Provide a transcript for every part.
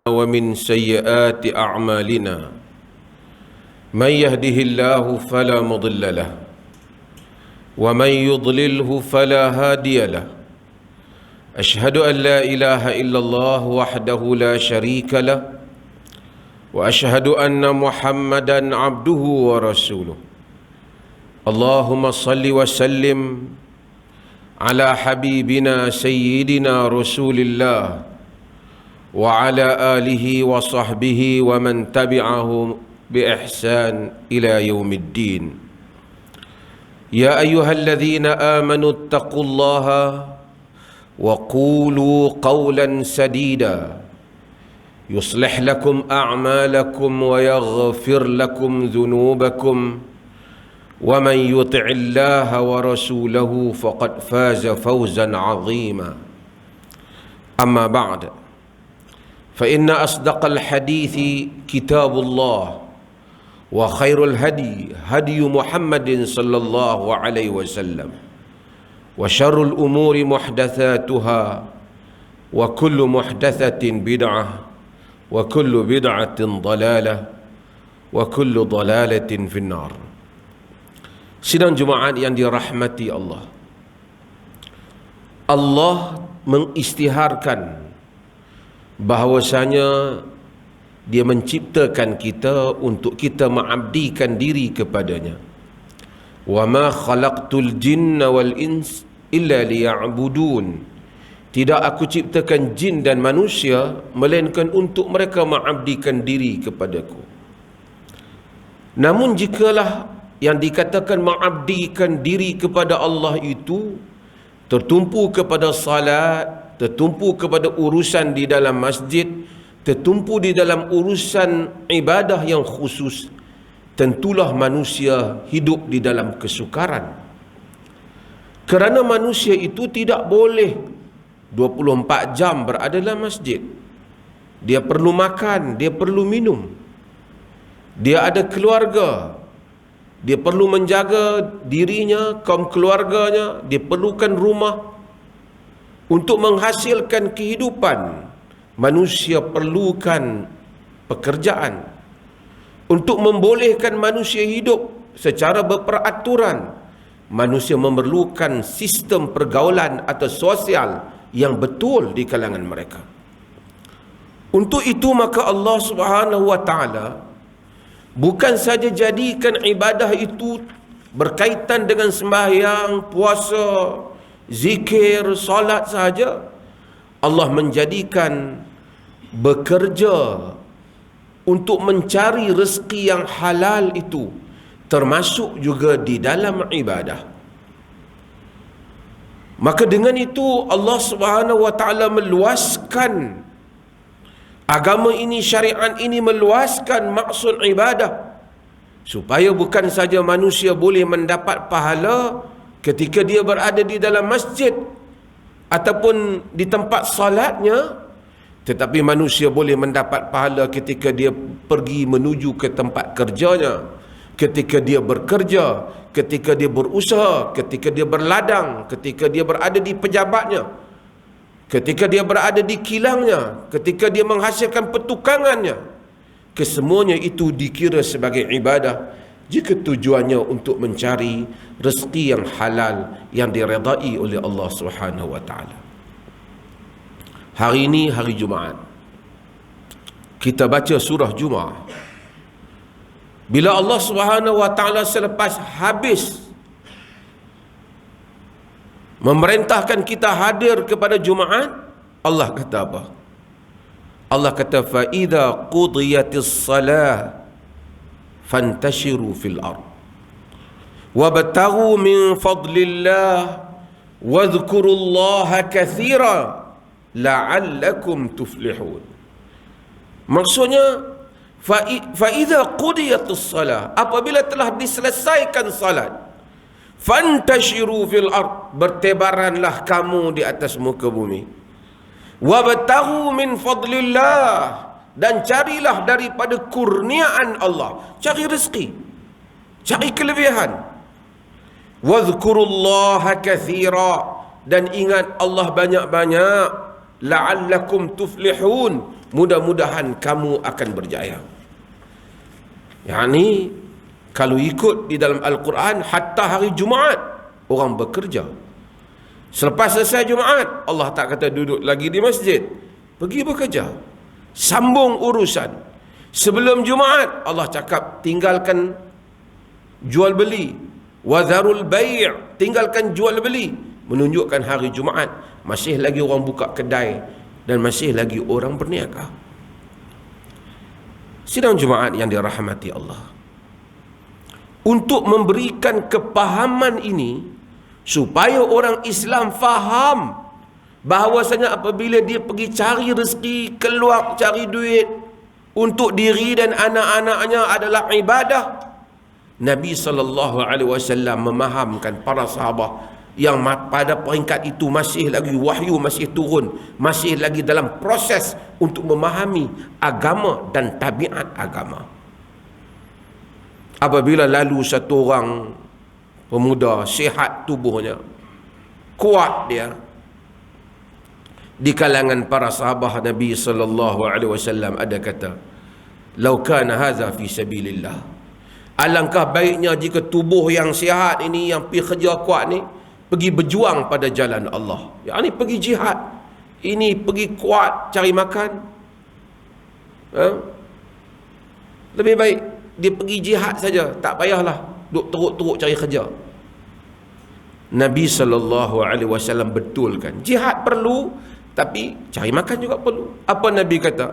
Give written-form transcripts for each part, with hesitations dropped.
ومن سيئات أعمالنا من يهده الله فلا مضل له ومن يضلله فلا هادي له أشهد أن لا إله إلا الله وحده لا شريك له وأشهد أن محمدا عبده ورسوله اللهم صل وسلم على حبيبنا سيدنا رسول الله وعلى آله وصحبه ومن تبعه بإحسان إلى يوم الدين يا أيها الذين آمنوا اتقوا الله وقولوا قولا سديدا يصلح لكم أعمالكم ويغفر لكم ذنوبكم ومن يطع الله ورسوله فقد فاز فوزا عظيما أما بعد فإن أصدق الحديث كتاب الله وخير الهدي هدي محمد صلى الله عليه وسلم وشر الأمور محدثاتها وكل محدثة بدعة وكل بدعة ضلالة وكل ضلالة في النار. Sidang Jumaat yang dirahmati Allah, Allah mengisytiharkan bahawasanya Dia menciptakan kita untuk kita mengabdikan diri kepadanya. Wa ma khalaqtul jinna wal ins illa liya'budun. Tidak aku ciptakan jin dan manusia melainkan untuk mereka mengabdikan diri kepadaku. Namun jikalah yang dikatakan mengabdikan diri kepada Allah itu tertumpu kepada salat, tertumpu kepada urusan di dalam masjid, tertumpu di dalam urusan ibadah yang khusus, tentulah manusia hidup di dalam kesukaran. Kerana manusia itu tidak boleh 24 jam berada dalam masjid. Dia perlu makan, dia perlu minum, dia ada keluarga, dia perlu menjaga dirinya, kaum keluarganya, dia perlukan rumah. Untuk menghasilkan kehidupan, manusia perlukan pekerjaan. Untuk membolehkan manusia hidup secara berperaturan, manusia memerlukan sistem pergaulan atau sosial yang betul di kalangan mereka. Untuk itu maka Allah Subhanahu wa taala bukan saja jadikan ibadah itu berkaitan dengan sembahyang, puasa, zikir, solat sahaja. Allah menjadikan bekerja untuk mencari rezeki yang halal itu termasuk juga di dalam ibadah. Maka dengan itu Allah Subhanahu wa taala meluaskan agama ini, syariat ini meluaskan maksud ibadah, supaya bukan saja manusia boleh mendapat pahala ketika dia berada di dalam masjid ataupun di tempat salatnya, tetapi manusia boleh mendapat pahala ketika dia pergi menuju ke tempat kerjanya, ketika dia bekerja, ketika dia berusaha, ketika dia berladang, ketika dia berada di pejabatnya, ketika dia berada di kilangnya, ketika dia menghasilkan petukangannya. Kesemuanya itu dikira sebagai ibadah jika tujuannya untuk mencari rezeki yang halal yang diredai oleh Allah Subhanahu wa taala. Hari ini hari Jumaat, kita baca surah Jumaah. Bila Allah Subhanahu wa taala selepas habis memerintahkan kita hadir kepada Jumaat, Allah kata apa? Allah kata fa idza qudiyatis salah fantashiru fil ard wabtaghu min fadlillah wadhkurullaha katsira la'allakum tuflihun. Maksudnya fa idza qudiyatis salah, apabila telah diselesaikan salat, fantashiru fil ard, bertebaranlah kamu di atas muka bumi, wabtaghu min fadlillah, dan carilah daripada kurniaan Allah, cari rezeki, cari kelebihan, wadhkurullaha katsira, dan ingat Allah banyak-banyak, la'allakum tuflihun, mudah-mudahan kamu akan berjaya. Yani kalau ikut di dalam Al-Quran, hatta hari Jumaat orang bekerja. Selepas selesai Jumaat, Allah tak kata duduk lagi di masjid, pergi bekerja, sambung urusan. Sebelum Jumaat Allah cakap tinggalkan jual beli, wadharul bai', tinggalkan jual beli, menunjukkan hari Jumaat masih lagi orang buka kedai dan masih lagi orang berniaga. Sidang Jumaat yang dirahmati Allah, untuk memberikan kepahaman ini supaya orang Islam faham bahawasanya apabila dia pergi cari rezeki, keluar cari duit untuk diri dan anak-anaknya adalah ibadah. Nabi SAW memahamkan para sahabat yang pada peringkat itu masih lagi wahyu masih turun, masih lagi dalam proses untuk memahami agama dan tabiat agama. Apabila lalu satu orang pemuda, sihat tubuhnya, kuat dia, di kalangan para sahabat Nabi SAW ada kata, "Lau kana hadza fi sabilillah." Alangkah baiknya jika tubuh yang sihat ini, yang pergi kerja kuat ni, pergi berjuang pada jalan Allah. Yang ni pergi jihad, ini pergi kuat cari makan. Lebih baik dia pergi jihad saja, tak payahlah duk teruk-teruk cari kerja. Nabi SAW betulkan, jihad perlu, tapi cari makan juga perlu. Apa Nabi kata?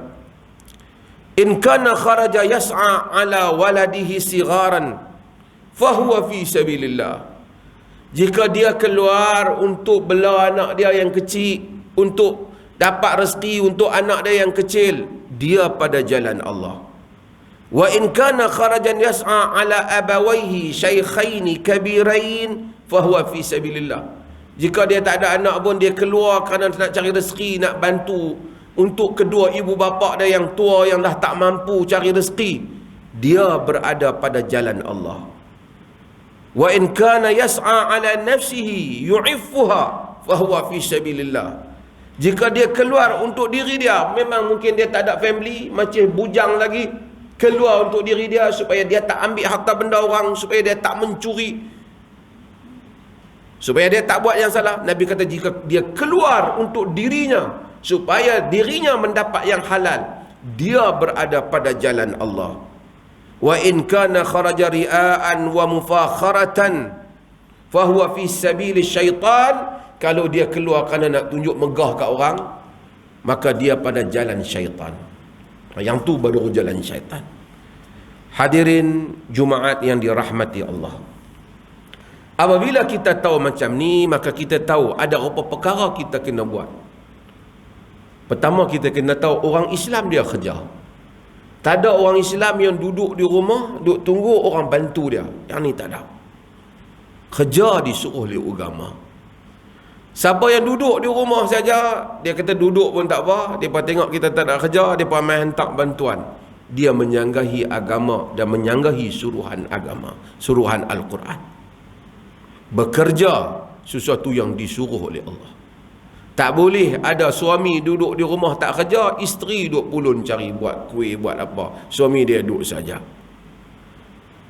In kana kharaja yas'a ala waladihi sigharan fahuwa fi sabilillah. Jika dia keluar untuk bela anak dia yang kecil, untuk dapat rezeki untuk anak dia yang kecil, dia pada jalan Allah. Wa in kana kharajan yas'a ala abawayhi shaykhaini kabirain fahuwa fi sabilillah. Jika dia tak ada anak pun, dia keluar kerana nak cari rezeki, nak bantu untuk kedua ibu bapa dia yang tua yang dah tak mampu cari rezeki, dia berada pada jalan Allah. Wa in kana yas'a ala nafsihi yu'iffuha fahuwa fi sabilillah. Jika dia keluar untuk diri dia, memang mungkin dia tak ada family, macam bujang lagi, keluar untuk diri dia supaya dia tak ambil harta benda orang, supaya dia tak mencuri, supaya dia tak buat yang salah. Nabi kata jika dia keluar untuk dirinya supaya dirinya mendapat yang halal, dia berada pada jalan Allah. Wa in kana kharaja ria'an wa mufakharatan fahuwa fi sabili syaitan. Kalau dia keluar kerana nak tunjuk megah kat orang, maka dia pada jalan syaitan. Yang tu baru jalan syaitan. Hadirin Jumaat yang dirahmati Allah, apabila kita tahu macam ni, maka kita tahu ada beberapa perkara kita kena buat. Pertama, kita kena tahu orang Islam dia kerja. Tak ada orang Islam yang duduk di rumah, duduk tunggu orang bantu dia. Yang ni tak ada. Kerja disuruh oleh agama. Siapa yang duduk di rumah saja, dia kata duduk pun tak apa, dia pun tengok kita tak nak kerja, dia pun main hantar bantuan. Dia menyanggahi agama dan menyanggahi suruhan agama, suruhan Al-Quran. Bekerja sesuatu yang disuruh oleh Allah. Tak boleh ada suami duduk di rumah tak kerja, isteri duduk pulun cari buat kuih, buat apa, suami dia duduk saja.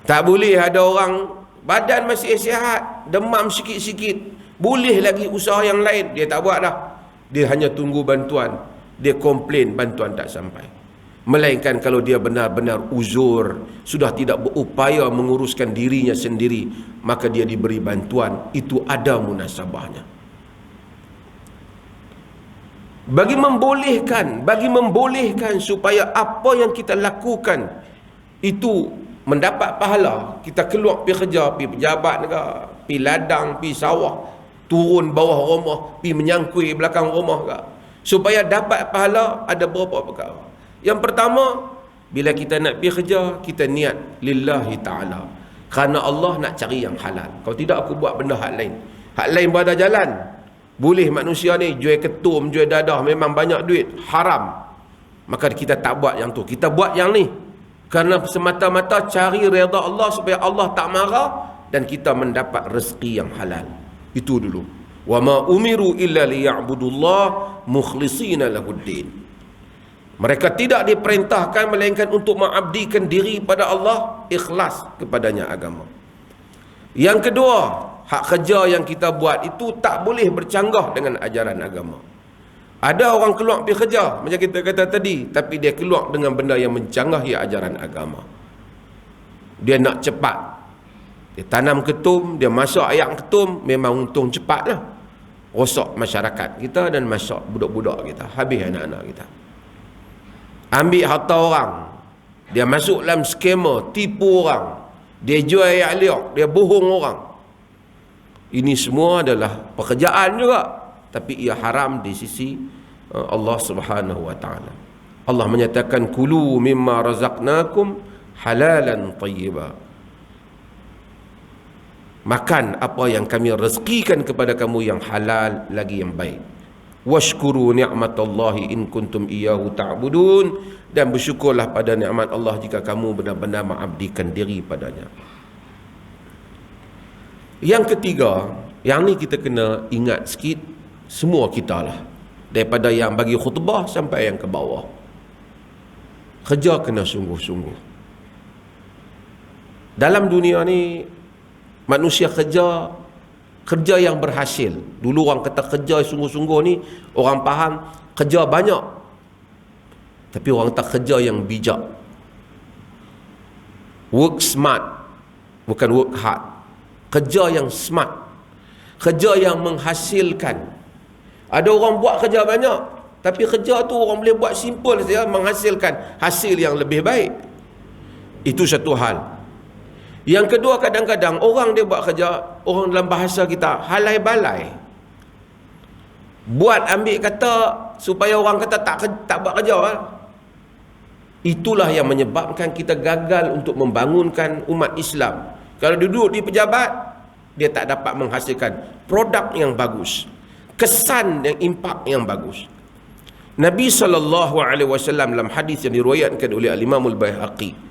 Tak boleh ada orang badan masih sihat, demam sikit-sikit, boleh lagi usaha yang lain, dia tak buat dah. Dia hanya tunggu bantuan, dia komplain bantuan tak sampai. Melainkan kalau dia benar-benar uzur, sudah tidak berupaya menguruskan dirinya sendiri, maka dia diberi bantuan, itu ada munasabahnya. Bagi membolehkan supaya apa yang kita lakukan itu mendapat pahala. Kita keluar pergi kerja, pergi pejabat negara, pergi ladang, pergi sawah, turun bawah rumah, pergi menyangkui belakang rumah ke, supaya dapat pahala. Ada beberapa perkara. Yang pertama, bila kita nak pergi kerja, kita niat lillahi ta'ala, kerana Allah nak cari yang halal. Kalau tidak, aku buat benda hak lain. Hak lain berada jalan. Boleh manusia ni jual ketum, jual dadah, memang banyak duit, haram. Maka kita tak buat yang tu, kita buat yang ni kerana semata-mata cari redha Allah, supaya Allah tak marah dan kita mendapat rezeki yang halal. Itu dulu. Wa ma umiru illa liya'budullah mukhlishina lahuddin. Mereka tidak diperintahkan melainkan untuk mengabdikan diri pada Allah, ikhlas kepadanya agama. Yang kedua, hak kerja yang kita buat itu tak boleh bercanggah dengan ajaran agama. Ada orang keluar pergi kerja, macam kita kata tadi, tapi dia keluar dengan benda yang mencanggahi ajaran agama. Dia nak cepat. Dia tanam ketum, dia masak ayam ketum, memang untung cepatlah. Rosak masyarakat kita dan masak budak-budak kita, habis anak-anak kita. Ambil harta orang, dia masuk dalam skema, tipu orang, dia jual ayat liak, dia bohong orang. Ini semua adalah pekerjaan juga, tapi ia haram di sisi Allah Subhanahu wa taala. Allah menyatakan kulu mimma razaqnakum halalan tayyiba. Makan apa yang kami rezekikan kepada kamu yang halal lagi yang baik. Washkuru ni'matallahi in kuntum iyyahu ta'budun, dan bersyukurlah pada nikmat Allah jika kamu benar-benar mengabdikan diri padanya. Yang ketiga, yang ni kita kena ingat sikit, semua kita lah, daripada yang bagi khutbah sampai yang ke bawah. Kerja kena sungguh-sungguh. Dalam dunia ni, manusia kerja yang berhasil. Dulu orang kata kerja sungguh-sungguh ni, orang faham kerja banyak, tapi orang kata kerja yang bijak. Work smart, bukan work hard. Kerja yang smart, kerja yang menghasilkan. Ada orang buat kerja banyak, tapi kerja tu orang boleh buat simple saja, menghasilkan hasil yang lebih baik. Itu satu hal. Yang kedua, kadang-kadang orang dia buat kerja, orang dalam bahasa kita halai balai, buat ambil kata supaya orang kata tak buat kerja lah. Itulah yang menyebabkan kita gagal untuk membangunkan umat Islam. Kalau duduk di pejabat, dia tak dapat menghasilkan produk yang bagus, kesan dan impak yang bagus. Nabi SAW dalam hadis yang diriwayatkan oleh Al-Imam Al-Baihaqi,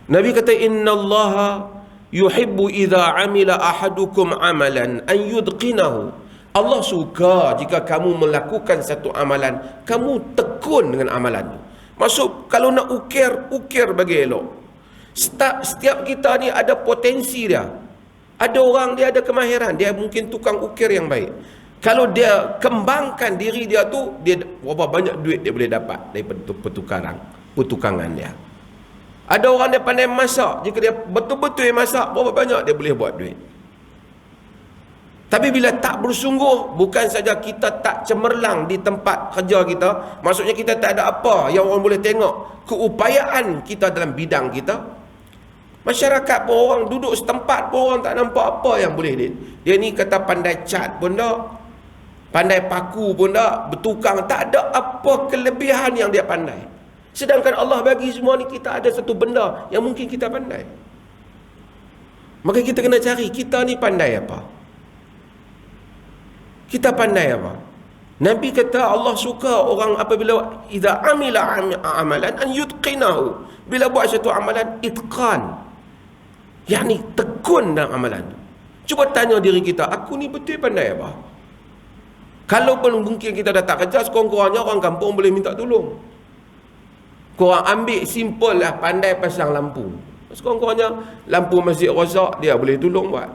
Nabi kata, innallaha yuhibbu idza amila ahadukum amalan an yudqinahu. Allah suka jika kamu melakukan satu amalan, kamu tekun dengan amalan itu. Maksud, kalau nak ukir bagi elok. Setiap kita ni ada potensi dia. Ada orang dia ada kemahiran, dia mungkin tukang ukir yang baik. Kalau dia kembangkan diri dia tu, dia berapa banyak duit dia boleh dapat daripada pertukangan dia. Ada orang dia pandai masak, jika dia betul-betul masak, berapa banyak dia boleh buat duit. Tapi bila tak bersungguh, bukan saja kita tak cemerlang di tempat kerja kita, maksudnya kita tak ada apa yang orang boleh tengok keupayaan kita dalam bidang kita. Masyarakat pun, orang duduk setempat pun orang tak nampak apa yang boleh dia ni kata pandai cat pun tak, pandai paku pun tak, bertukang, tak ada apa kelebihan yang dia pandai. Sedangkan Allah bagi semua ni, kita ada satu benda yang mungkin kita pandai. Maka kita kena cari, kita ni pandai apa? Kita pandai apa? Nabi kata Allah suka orang apabila idza amila amalan an yutqinahu. Bila buat satu amalan, itqan, yakni tekun dalam amalan. Cuba tanya diri kita, aku ni betul pandai apa? Kalau pun mungkin kita dah tak kerja, sekurang-kurangnya orang kampung boleh minta tolong. Korang ambil simple lah, pandai pasang lampu. Sekurang-kurangnya lampu masjid rosak, dia boleh tolong buat.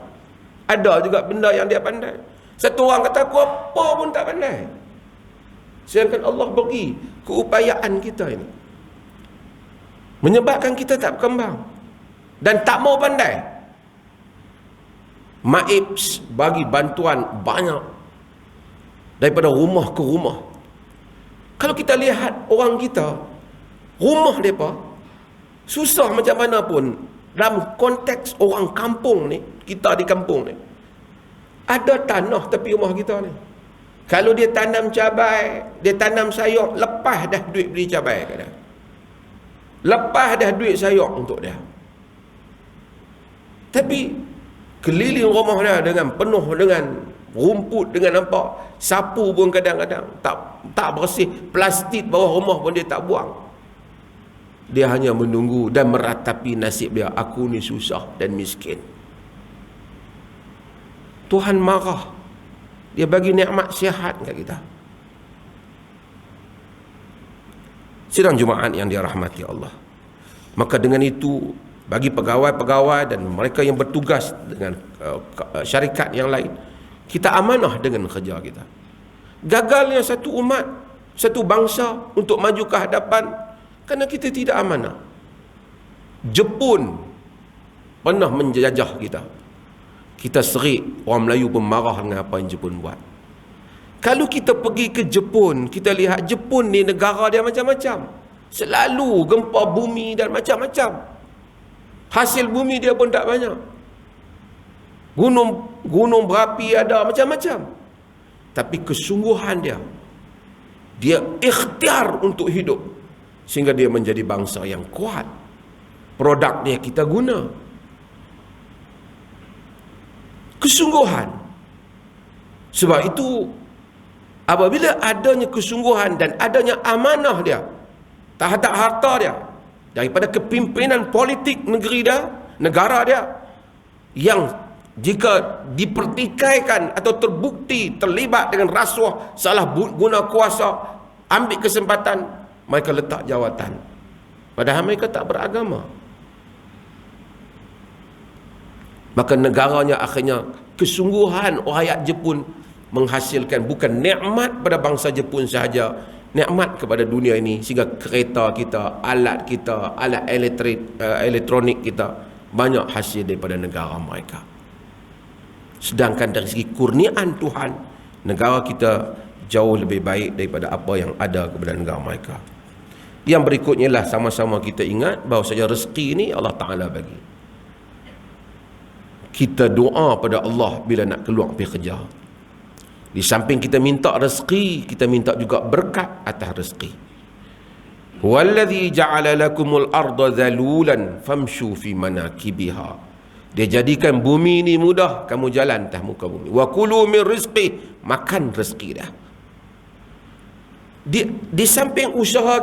Ada juga benda yang dia pandai. Satu orang kata aku apa pun tak pandai, sedangkan Allah bagi keupayaan kita ini, menyebabkan kita tak berkembang dan tak mau pandai. Maips bagi bantuan banyak daripada rumah ke rumah. Kalau kita lihat orang kita, rumah mereka susah macam mana pun. Dalam konteks orang kampung ni, kita di kampung ni, ada tanah tepi rumah kita ni. Kalau dia tanam cabai, dia tanam sayur, lepas dah duit beli cabai kat dia. Lepas dah duit sayur untuk dia. Tapi keliling rumah dia dengan penuh dengan rumput, dengan apa, sapu pun kadang-kadang tak bersih, plastik bawah rumah pun dia tak buang. Dia hanya menunggu dan meratapi nasib dia. Aku ni susah dan miskin. Tuhan marah. Dia bagi nikmat sihat kat kita. Sidang Jumaat yang dirahmati Allah. Maka dengan itu, bagi pegawai-pegawai dan mereka yang bertugas dengan syarikat yang lain, kita amanah dengan kerja kita. Gagalnya satu umat, satu bangsa untuk maju ke hadapan kerana kita tidak amanah. Jepun pernah menjajah kita. Kita serik, orang Melayu pun marah dengan apa yang Jepun buat. Kalau kita pergi ke Jepun, kita lihat Jepun ni negara dia macam-macam. Selalu gempa bumi dan macam-macam. Hasil bumi dia pun tak banyak. Gunung berapi ada macam-macam. Tapi kesungguhan dia ikhtiar untuk hidup sehingga dia menjadi bangsa yang kuat. Produk dia kita guna. Kesungguhan. Sebab itu, apabila adanya kesungguhan dan adanya amanah dia terhadap harta dia daripada kepimpinan politik negeri dia, negara dia, yang jika dipertikaikan atau terbukti terlibat dengan rasuah, salah guna kuasa, ambil kesempatan, mereka letak jawatan. Padahal mereka tak beragama. Maka negaranya akhirnya kesungguhan rakyat Jepun menghasilkan bukan nikmat pada bangsa Jepun sahaja, nikmat kepada dunia ini, sehingga kereta kita, alat elektronik kita banyak hasil daripada negara mereka. Sedangkan dari segi kurniaan Tuhan, negara kita jauh lebih baik daripada apa yang ada kepada negara mereka. Yang berikutnya lah, sama-sama kita ingat bahawa saja rezeki ini Allah Ta'ala bagi. Kita doa pada Allah bila nak keluar pergi kerja. Di samping kita minta rezeki, kita minta juga berkat atas rezeki. Huwallazi ja'ala lakumul arda dhalulan famshu fi manakibiha. Dia jadikan bumi ini mudah, kamu jalan atas muka bumi. Wa kulu min rizqi, makan rezeki dah. Di samping usaha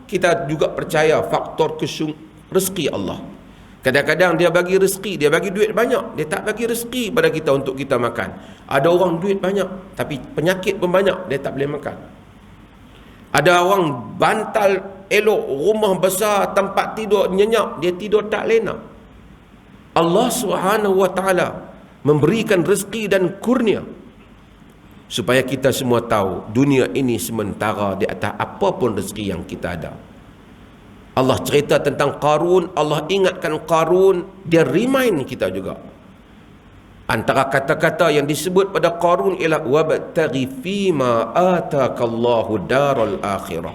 kita juga percaya faktor rezeki Allah. Kadang-kadang dia bagi rezeki, dia bagi duit banyak, dia tak bagi rezeki pada kita untuk kita makan. Ada orang duit banyak tapi penyakit pun banyak, dia tak boleh makan. Ada orang bantal elok, rumah besar, tempat tidur nyenyak, dia tidur tak lena. Allah Subhanahu wa taala memberikan rezeki dan kurnia supaya kita semua tahu dunia ini sementara di atas apapun rezeki yang kita ada. Allah cerita tentang Qarun, Allah ingatkan Qarun, dia remind kita juga. Antara kata-kata yang disebut pada Qarun ialah wabtaghi fima atakallahu daral akhirah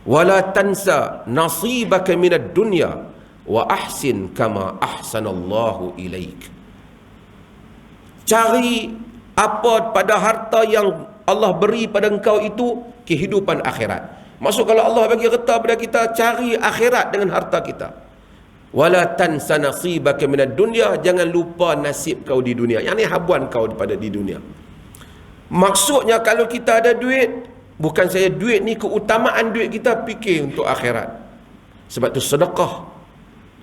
wala tansa nasibaka minad dunya wa ahsin kama ahsanallahu ilaik. Cari apa pada harta yang Allah beri pada engkau itu kehidupan akhirat. Maksud kalau Allah bagi harta pada kita, cari akhirat dengan harta kita. Wala tansa nasibaka minad dunya, jangan lupa nasib kau di dunia. Yang ni habuan kau daripada di dunia. Maksudnya kalau kita ada duit, bukan saja duit ni keutamaan duit kita, fikir untuk akhirat. Sebab tu sedekah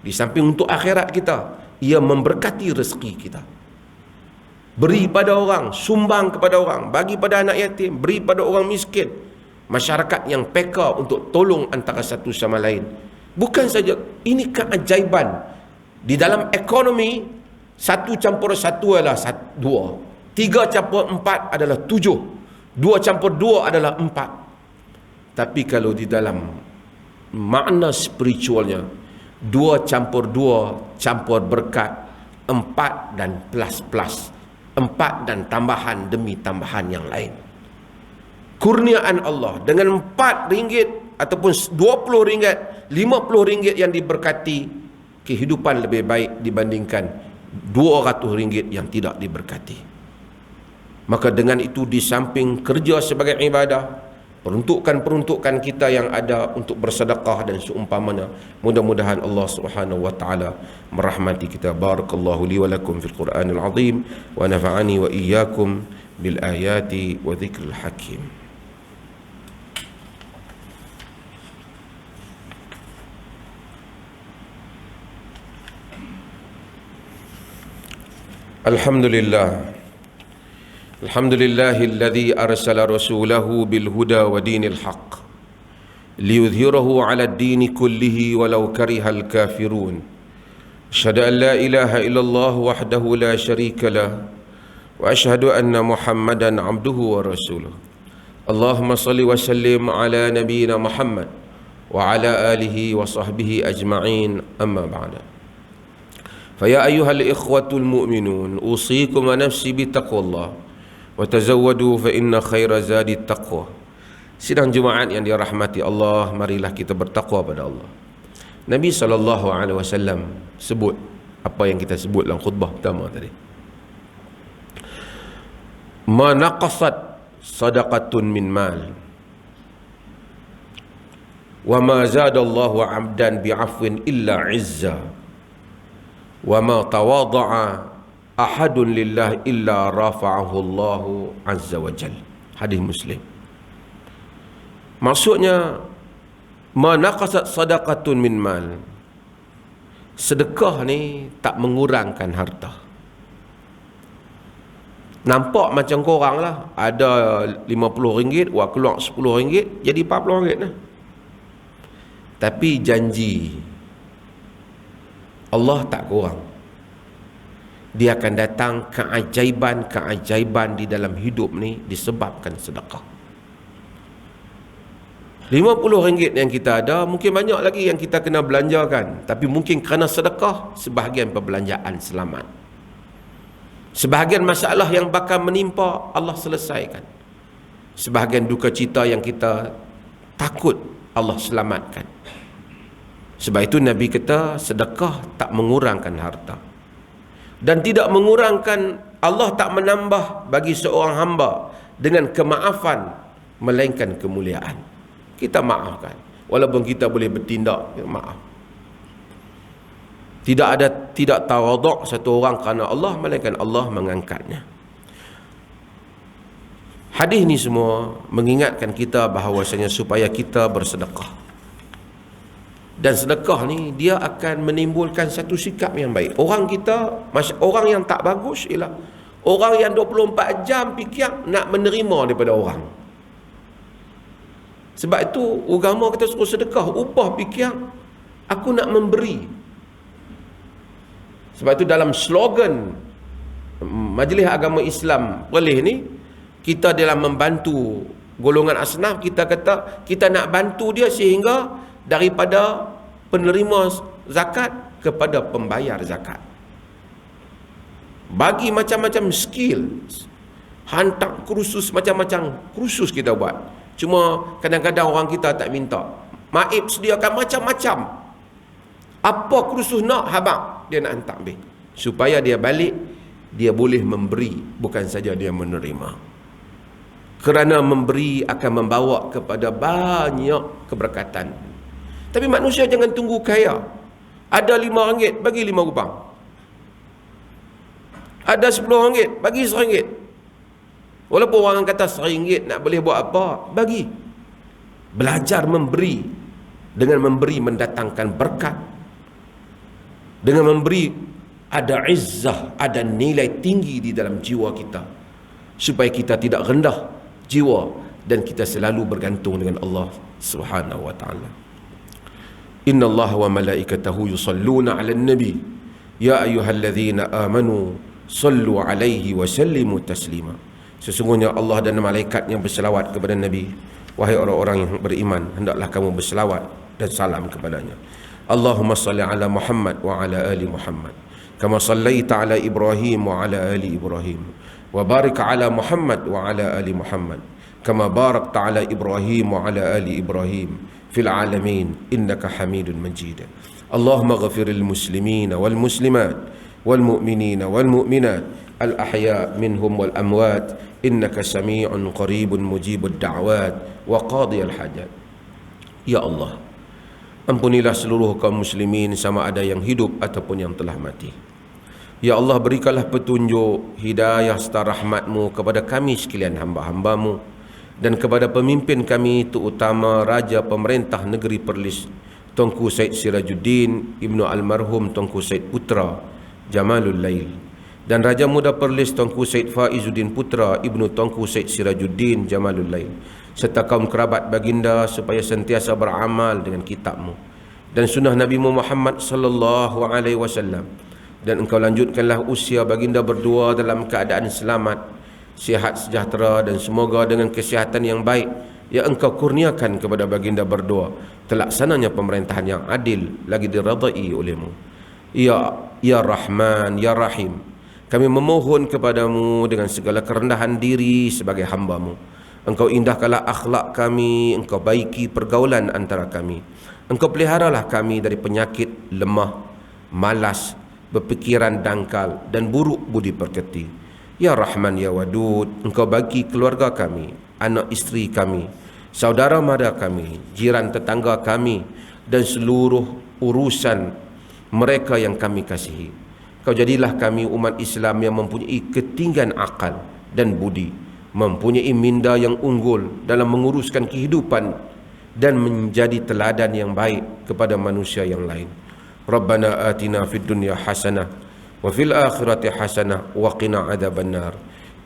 di samping untuk akhirat kita, ia memberkati rezeki kita. Beri pada orang, sumbang kepada orang, bagi pada anak yatim, beri pada orang miskin. Masyarakat yang peka untuk tolong antara satu sama lain. Bukan saja, ini keajaiban. Di dalam ekonomi, 1 campur 1 adalah 2. 3 campur 4 adalah 7. 2 campur 2 adalah 4. Tapi kalau di dalam makna spiritualnya, 2 campur 2 campur berkat, 4 dan plus. 4 dan tambahan demi tambahan yang lain. Kurniaan Allah dengan RM4 ataupun RM20, RM50 yang diberkati, kehidupan lebih baik dibandingkan RM200 yang tidak diberkati. Maka dengan itu, di samping kerja sebagai ibadah, peruntukan-peruntukan kita yang ada untuk bersedekah dan seumpamanya, mudah-mudahan Allah Subhanahu wa taala merahmati kita. Barakallahu li wa lakum fil Qur'anil azim wa nafa'ani wa iyyakum bil ayati wa dzikril hakim. Alhamdulillahilladzi arsala rasulahu bil huda wa dinil haqq liyudhhirahu 'ala ad-dini kullihi walau karihal kafirun. Asyhadu an la ilaha illallah wahdahu la syarika lah wa asyhadu anna Muhammadan 'abduhu wa rasuluh. Allahumma salli wa sallim ala nabiyyina Muhammad wa ala alihi wa sahbihi ajma'in, amma ba'da. Fa ya ayyuhal ikhwatul mu'minun, usikum wa nafsi bi taqwallah wa tazawwadu fa inna khaira zadi taqwa. Sidang Jumaat yang dirahmati Allah, marilah kita bertakwa pada Allah. Nabi SAW sebut apa yang kita sebut dalam khutbah pertama tadi. Ma naqasat sadaqatun min mal wa ma zadallahu 'abdan bi'afwin illa 'izza wa ma tawadha'a ahadun lillah illa rafa'ahu Allahu 'azza wa jalla. Hadis Muslim. Maksudnya, ma naqasat sadaqatun min mal, sedekah ni tak mengurangkan harta. Nampak macam korang lah, ada RM50, wah keluar RM10, jadi RM40 lah. Tapi janji Allah tak kurang. Dia akan datang keajaiban-keajaiban di dalam hidup ni disebabkan sedekah. RM50 yang kita ada, mungkin banyak lagi yang kita kena belanjakan, tapi mungkin kerana sedekah, sebahagian perbelanjaan selamat. Sebahagian masalah yang bakal menimpa, Allah selesaikan. Sebahagian duka cita yang kita takut, Allah selamatkan. Sebab itu Nabi kata, sedekah tak mengurangkan harta. Dan tidak mengurangkan, Allah tak menambah bagi seorang hamba dengan kemaafan, melainkan kemuliaan. Kita maafkan, walaupun kita boleh bertindak, maaf. Tidak tawaduk satu orang kerana Allah, melainkan Allah mengangkatnya. Hadis ni semua mengingatkan kita bahawasanya supaya kita bersedekah. Dan sedekah ni dia akan menimbulkan satu sikap yang baik. Orang orang yang tak bagus ialah orang yang 24 jam fikir nak menerima daripada orang. Sebab itu agama kita suruh sedekah, upah fikir aku nak memberi. Sebab itu dalam slogan Majlis Agama Islam Perlis ni, kita dalam membantu golongan asnaf, kita kata kita nak bantu dia sehingga daripada penerima zakat kepada pembayar zakat. Bagi macam-macam skill, hantar kursus, macam-macam kursus kita buat. Cuma kadang-kadang orang kita tak minta. Maib sediakan macam-macam. Apa kursus nak, habang dia nak hantar habis. Supaya dia balik, dia boleh memberi, bukan saja dia menerima. Kerana memberi akan membawa kepada banyak keberkatan. Tapi manusia jangan tunggu kaya. Ada RM5, bagi RM5. Ada RM10, bagi RM1. Walaupun orang kata RM1 nak boleh buat apa, bagi. Belajar memberi. Dengan memberi mendatangkan berkat. Dengan memberi ada izzah, ada nilai tinggi di dalam jiwa kita. Supaya kita tidak rendah jiwa dan kita selalu bergantung dengan Allah Subhanahu wa taala. Inna Allah wa malaikatahu yusalluna 'alan nabi ya ayyuhalladzina amanu sallu 'alaihi wa sallimu taslima. Sesungguhnya Allah dan malaikatnya berselawat kepada Nabi. Wahai orang-orang yang beriman, hendaklah kamu berselawat dan salam kepadanya. Allahumma salli ala Muhammad wa ala ali Muhammad kama sallaita ala Ibrahim wa ala ali Ibrahim wa barik ala Muhammad wa ala ali Muhammad kama barakta ala Ibrahim wa ala ali Ibrahim fil alamin innaka Hamidun Majid. Allahumma ghafiril muslimina wal muslimat wal mu'minina wal mu'minat al-ahya minhum wal amwat innaka sami'un qaribun mujibud da'wat wa qadiyal hajat. Ya Allah, ampunilah seluruh kaum muslimin sama ada yang hidup ataupun yang telah mati. Ya Allah, berikanlah petunjuk, hidayah serta rahmat-Mu kepada kami sekalian hamba-hamba-Mu dan kepada pemimpin kami terutama Raja Pemerintah Negeri Perlis Tunku Said Sirajuddin Ibnu Almarhum Tunku Said Putra Jamalul Lail, dan Raja Muda Perlis Tuanku Syed Faizuddin Putra Ibnu Tuanku Syed Sirajuddin Jamalul Lail, serta kaum kerabat baginda supaya sentiasa beramal dengan kitabmu dan sunnah Nabi Muhammad sallallahu alaihi wasallam, dan engkau lanjutkanlah usia baginda berdua dalam keadaan selamat, sihat sejahtera, dan semoga dengan kesihatan yang baik yang engkau kurniakan kepada baginda berdua terlaksananya pemerintahan yang adil lagi diradai olehmu. Ya Rahman, Ya Rahim, kami memohon kepadamu dengan segala kerendahan diri sebagai hamba-Mu. Engkau indahkanlah akhlak kami, engkau baiki pergaulan antara kami. Engkau peliharalah kami dari penyakit lemah, malas, berfikiran dangkal, dan buruk budi pekerti. Ya Rahman, Ya Wadud, engkau bagi keluarga kami, anak isteri kami, saudara mara kami, jiran tetangga kami, dan seluruh urusan mereka yang kami kasihi. Kau jadilah kami umat Islam yang mempunyai ketinggian akal dan budi, mempunyai minda yang unggul dalam menguruskan kehidupan, dan menjadi teladan yang baik kepada manusia yang lain. Rabbana atina fid dunya hasanah wa fil akhirati hasanah wa qina adzabannar.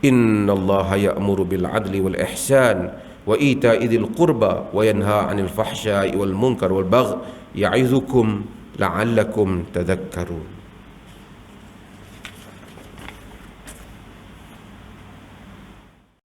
Innallaha ya'muru bil adli wal ihsan wa ita'i dzil qurba wa yanha 'anil fahsya'i wal munkar wal baghi ya'izukum la'allakum tadhakkarun.